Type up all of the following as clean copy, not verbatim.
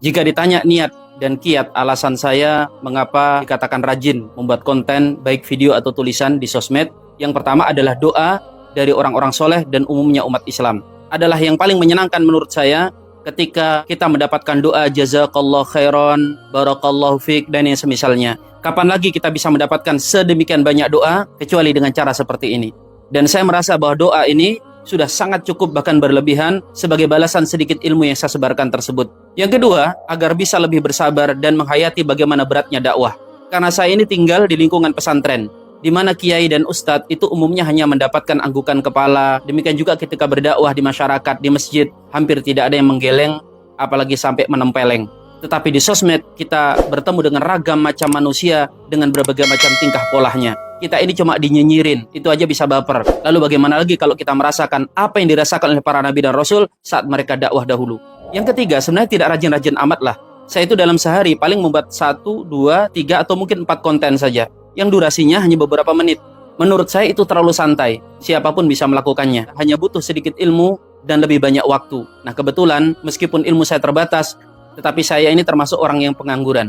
Jika ditanya niat dan kiat, alasan saya mengapa dikatakan rajin membuat konten baik video atau tulisan di sosmed. Yang pertama adalah doa dari orang-orang soleh dan umumnya umat Islam. Adalah yang paling menyenangkan menurut saya ketika kita mendapatkan doa jazakallah khairan, barakallahu fiik, dan yang semisalnya. Kapan lagi kita bisa mendapatkan sedemikian banyak doa kecuali dengan cara seperti ini? Dan saya merasa bahwa doa ini sudah sangat cukup bahkan berlebihan sebagai balasan sedikit ilmu yang saya sebarkan tersebut. Yang kedua, agar bisa lebih bersabar dan menghayati bagaimana beratnya dakwah. Karena saya ini tinggal di lingkungan pesantren, di mana kiai dan ustadz itu umumnya hanya mendapatkan anggukan kepala. Demikian juga ketika berdakwah di masyarakat, di masjid, hampir tidak ada yang menggeleng, apalagi sampai menempeleng. Tetapi di sosmed kita bertemu dengan ragam macam manusia dengan berbagai macam tingkah polahnya. Kita ini cuma dinyinyirin, itu aja bisa baper. Lalu bagaimana lagi kalau kita merasakan apa yang dirasakan oleh para nabi dan rasul saat mereka dakwah dahulu. Yang ketiga, sebenarnya tidak rajin-rajin amat lah. Saya itu dalam sehari paling membuat 1, 2, 3, atau mungkin 4 konten saja, yang durasinya hanya beberapa menit. Menurut saya itu terlalu santai. Siapapun bisa melakukannya, hanya butuh sedikit ilmu dan lebih banyak waktu. Nah kebetulan, meskipun ilmu saya terbatas, tetapi saya ini termasuk orang yang pengangguran.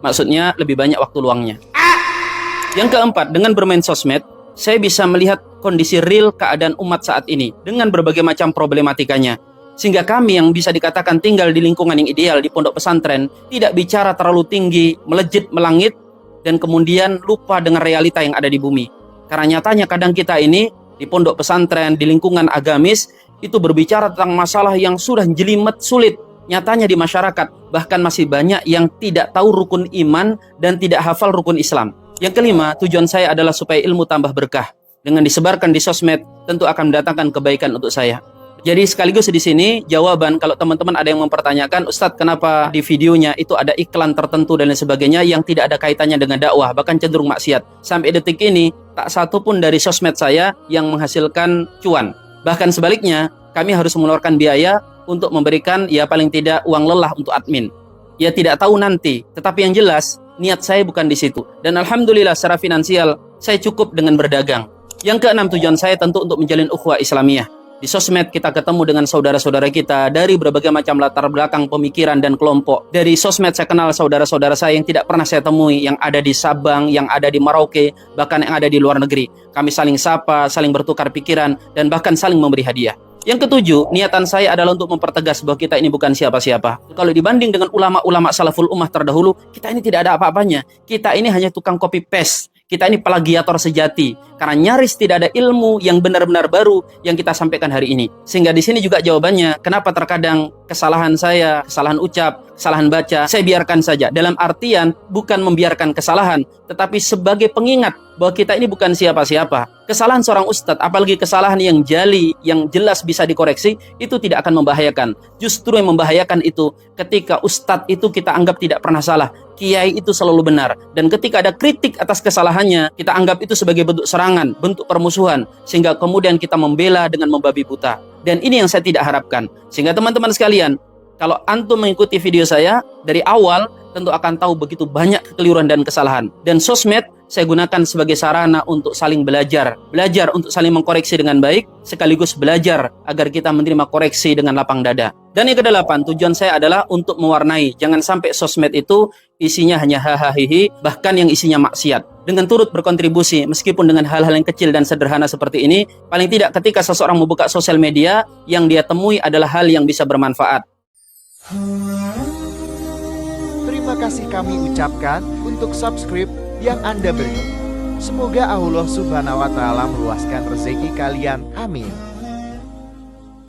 Maksudnya lebih banyak waktu luangnya. Yang keempat, dengan bermain sosmed, saya bisa melihat kondisi real keadaan umat saat ini dengan berbagai macam problematikanya. Sehingga kami yang bisa dikatakan tinggal di lingkungan yang ideal di pondok pesantren, tidak bicara terlalu tinggi, melejit, melangit, dan kemudian lupa dengan realita yang ada di bumi. Karena nyatanya kadang kita ini di pondok pesantren, di lingkungan agamis, itu berbicara tentang masalah yang sudah jelimet, sulit. Nyatanya di masyarakat, bahkan masih banyak yang tidak tahu rukun iman dan tidak hafal rukun Islam. Yang kelima, tujuan saya adalah supaya ilmu tambah berkah. Dengan disebarkan di sosmed, tentu akan mendatangkan kebaikan untuk saya. Jadi sekaligus di sini jawaban kalau teman-teman ada yang mempertanyakan, Ustadz kenapa di videonya itu ada iklan tertentu dan lain sebagainya yang tidak ada kaitannya dengan dakwah, bahkan cenderung maksiat. Sampai detik ini, tak satu pun dari sosmed saya yang menghasilkan cuan. Bahkan sebaliknya, kami harus mengeluarkan biaya untuk memberikan ya paling tidak uang lelah untuk admin. Ya tidak tahu nanti, tetapi yang jelas niat saya bukan di situ. Dan alhamdulillah secara finansial saya cukup dengan berdagang. Yang keenam, tujuan saya tentu untuk menjalin ukhuwah Islamiyah. Di sosmed kita ketemu dengan saudara-saudara kita dari berbagai macam latar belakang pemikiran dan kelompok. Dari sosmed saya kenal saudara-saudara saya yang tidak pernah saya temui, yang ada di Sabang, yang ada di Merauke, bahkan yang ada di luar negeri. Kami saling sapa, saling bertukar pikiran, dan bahkan saling memberi hadiah. Yang ketujuh, niatan saya adalah untuk mempertegas bahwa kita ini bukan siapa-siapa. Kalau dibanding dengan ulama-ulama salaful ummah terdahulu, kita ini tidak ada apa-apanya. Kita ini hanya tukang copy paste. Kita ini plagiator sejati. Karena nyaris tidak ada ilmu yang benar-benar baru yang kita sampaikan hari ini. Sehingga di sini juga jawabannya, kenapa terkadang kesalahan saya, kesalahan ucap, kesalahan baca, saya biarkan saja. Dalam artian, bukan membiarkan kesalahan, tetapi sebagai pengingat bahwa kita ini bukan siapa-siapa. Kesalahan seorang ustadz, apalagi kesalahan yang jali, yang jelas bisa dikoreksi, itu tidak akan membahayakan. Justru yang membahayakan itu ketika ustadz itu kita anggap tidak pernah salah, kiai itu selalu benar. Dan ketika ada kritik atas kesalahannya, kita anggap itu sebagai bentuk serangan, bentuk permusuhan, sehingga kemudian kita membela dengan membabi buta. Dan ini yang saya tidak harapkan. Sehingga teman-teman sekalian, kalau antum mengikuti video saya dari awal, tentu akan tahu begitu banyak kekeliruan dan kesalahan. Dan sosmed saya gunakan sebagai sarana untuk saling belajar. Belajar untuk saling mengkoreksi dengan baik, sekaligus belajar agar kita menerima koreksi dengan lapang dada. Dan yang kedelapan, tujuan saya adalah untuk mewarnai. Jangan sampai sosmed itu isinya hanya hahaha, bahkan yang isinya maksiat. Dengan turut berkontribusi, meskipun dengan hal-hal yang kecil dan sederhana seperti ini, paling tidak ketika seseorang membuka sosial media, yang dia temui adalah hal yang bisa bermanfaat. Terima kasih kami ucapkan untuk subscribe yang Anda beri. Semoga Allah Subhanahu wa Ta'ala meluaskan rezeki kalian. Amin.